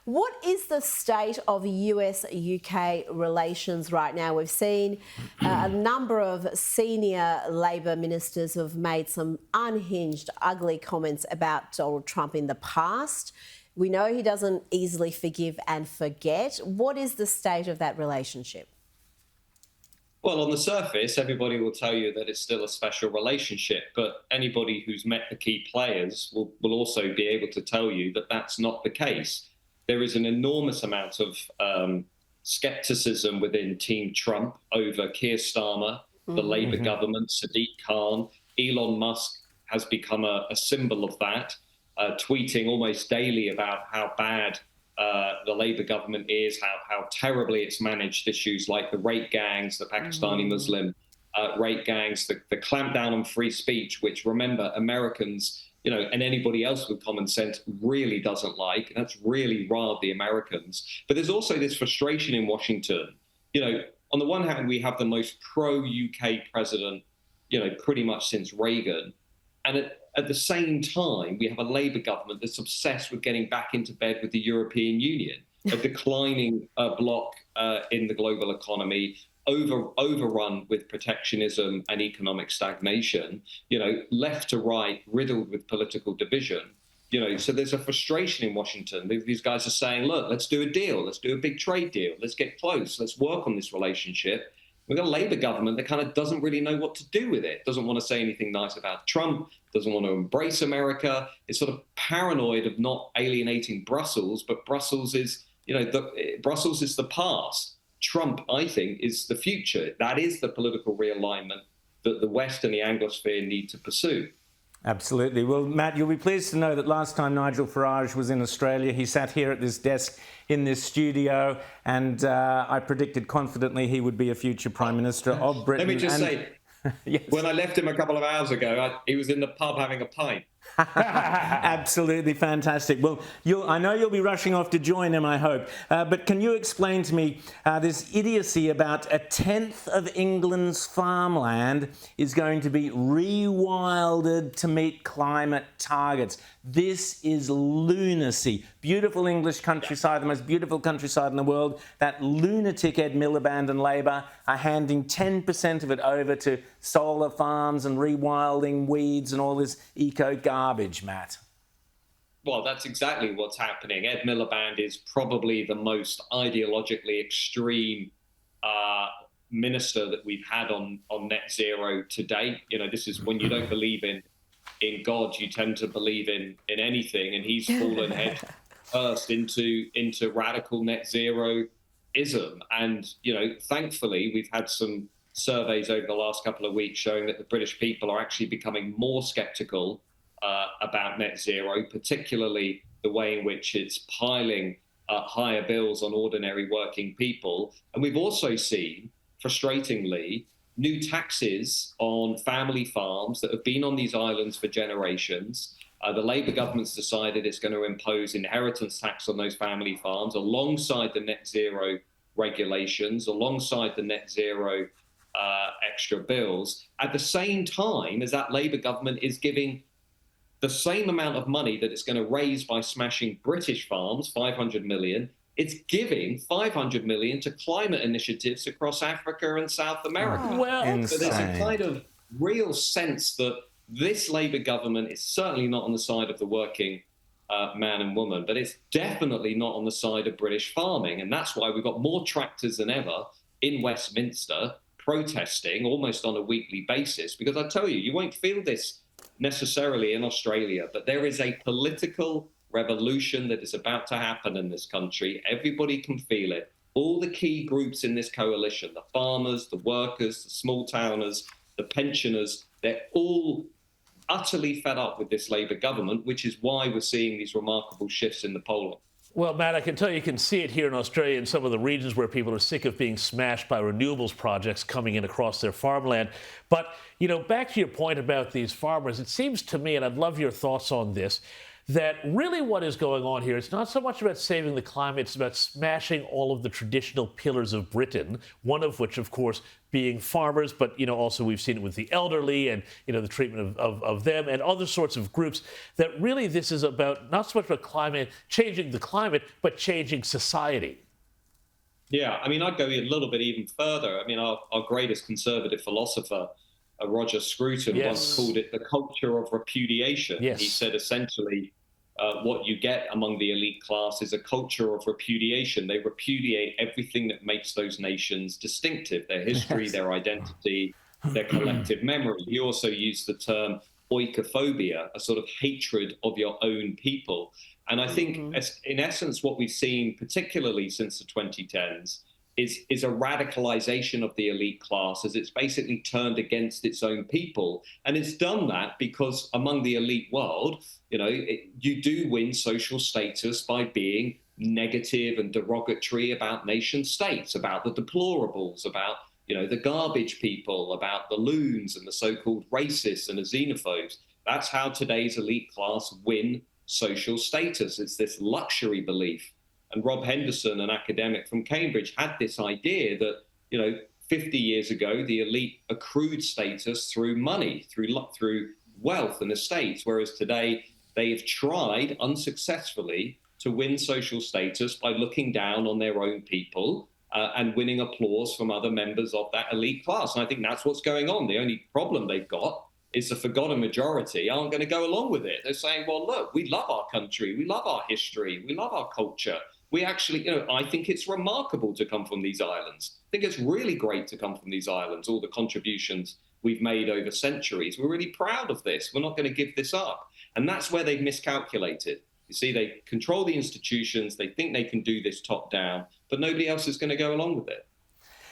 What is the state of US-UK relations right now? We've seen a number of senior Labor ministers who have made some unhinged, ugly comments about Donald Trump in the past. We know he doesn't easily forgive and forget. What is the state of that relationship? Well, on the surface, everybody will tell you that it's still a special relationship, but anybody who's met the key players will also be able to tell you that that's not the case. There is an enormous amount of scepticism within Team Trump over Keir Starmer, the Labour government, Sadiq Khan. Elon Musk has become a symbol of that, tweeting almost daily about how bad the Labour government is, how terribly it's managed issues like the rape gangs, the Pakistani Muslim rape gangs, the clampdown on free speech, which, remember, Americans, and anybody else with common sense really doesn't like. And that's really riled the Americans. But there's also this frustration in Washington. On the one hand, we have the most pro-UK president, pretty much since Reagan. And at the same time, we have a Labour government that's obsessed with getting back into bed with the European Union, a declining bloc in the global economy, overrun with protectionism and economic stagnation, left to right, riddled with political division. So there's a frustration in Washington. These guys are saying, look, let's do a deal. Let's do a big trade deal. Let's get close. Let's work on this relationship. We've got a Labour government that kind of doesn't really know what to do with it, doesn't want to say anything nice about Trump, doesn't want to embrace America. It's sort of paranoid of not alienating Brussels, but Brussels is, Brussels is the past. Trump, I think, is the future. That is the political realignment that the West and the Anglosphere need to pursue. Absolutely. Well, Matt, you'll be pleased to know that last time Nigel Farage was in Australia, he sat here at this desk in this studio, and I predicted confidently he would be a future Prime Minister of Britain. Let me just say, yes. When I left him a couple of hours ago, he was in the pub having a pint. Absolutely fantastic. Well, I know you'll be rushing off to join him, I hope. But can you explain to me this idiocy about a tenth of England's farmland is going to be rewilded to meet climate targets? This is lunacy. Beautiful English countryside, the most beautiful countryside in the world. That lunatic Ed Miliband and Labor are handing 10% of it over to solar farms and rewilding weeds and all this eco-garbage, Matt. Well, that's exactly what's happening. Ed Miliband is probably the most ideologically extreme minister that we've had on net zero to date. This is when you don't believe in God, you tend to believe in anything, and he's fallen head first into radical net zero-ism. And thankfully, we've had some surveys over the last couple of weeks showing that the British people are actually becoming more sceptical about net zero, particularly the way in which it's piling higher bills on ordinary working people. And we've also seen, frustratingly, new taxes on family farms that have been on these islands for generations. The Labour government's decided it's going to impose inheritance tax on those family farms alongside the net zero regulations, alongside the net zero extra bills, at the same time as that Labour government is giving the same amount of money that it's going to raise by smashing British farms, 500 million, it's giving 500 million to climate initiatives across Africa and South America. So there's a kind of real sense that this Labour government is certainly not on the side of the working man and woman, but it's definitely not on the side of British farming. And that's why we've got more tractors than ever in Westminster protesting almost on a weekly basis. Because I tell you, you won't feel this necessarily in Australia, but there is a political revolution that is about to happen in this country. Everybody can feel it. All the key groups in this coalition, the farmers, the workers, the small towners, the pensioners, they're all utterly fed up with this Labour government, which is why we're seeing these remarkable shifts in the polling. Well, Matt, I can tell you can see it here in Australia in some of the regions where people are sick of being smashed by renewables projects coming in across their farmland. But, back to your point about these farmers, it seems to me, and I'd love your thoughts on this, that really what is going on here, it's not so much about saving the climate, it's about smashing all of the traditional pillars of Britain, one of which, of course, being farmers, but also we've seen it with the elderly and the treatment of them and other sorts of groups, that really this is about not so much about climate, changing the climate, but changing society. Yeah, I mean, I'd go a little bit even further. I mean, our greatest conservative philosopher, Roger Scruton, once called it the culture of repudiation. Yes. He said essentially what you get among the elite class is a culture of repudiation. They repudiate everything that makes those nations distinctive, their history, their identity, their collective memory. He also used the term oikophobia, a sort of hatred of your own people. And I think, in essence, what we've seen, particularly since the 2010s, is a radicalization of the elite class as it's basically turned against its own people. And it's done that because among the elite world, you do win social status by being negative and derogatory about nation states, about the deplorables, about the garbage people, about the loons and the so-called racists and the xenophobes. That's how today's elite class win social status. It's this luxury belief. And Rob Henderson, an academic from Cambridge, had this idea that, 50 years ago, the elite accrued status through money, through wealth and estates, whereas today they've tried unsuccessfully to win social status by looking down on their own people and winning applause from other members of that elite class. And I think that's what's going on. The only problem they've got is the forgotten majority aren't going to go along with it. They're saying, well, look, we love our country, we love our history, we love our culture. We actually, I think it's remarkable to come from these islands. I think it's really great to come from these islands, all the contributions we've made over centuries. We're really proud of this. We're not going to give this up. And that's where they've miscalculated. You see, they control the institutions. They think they can do this top down, but nobody else is going to go along with it.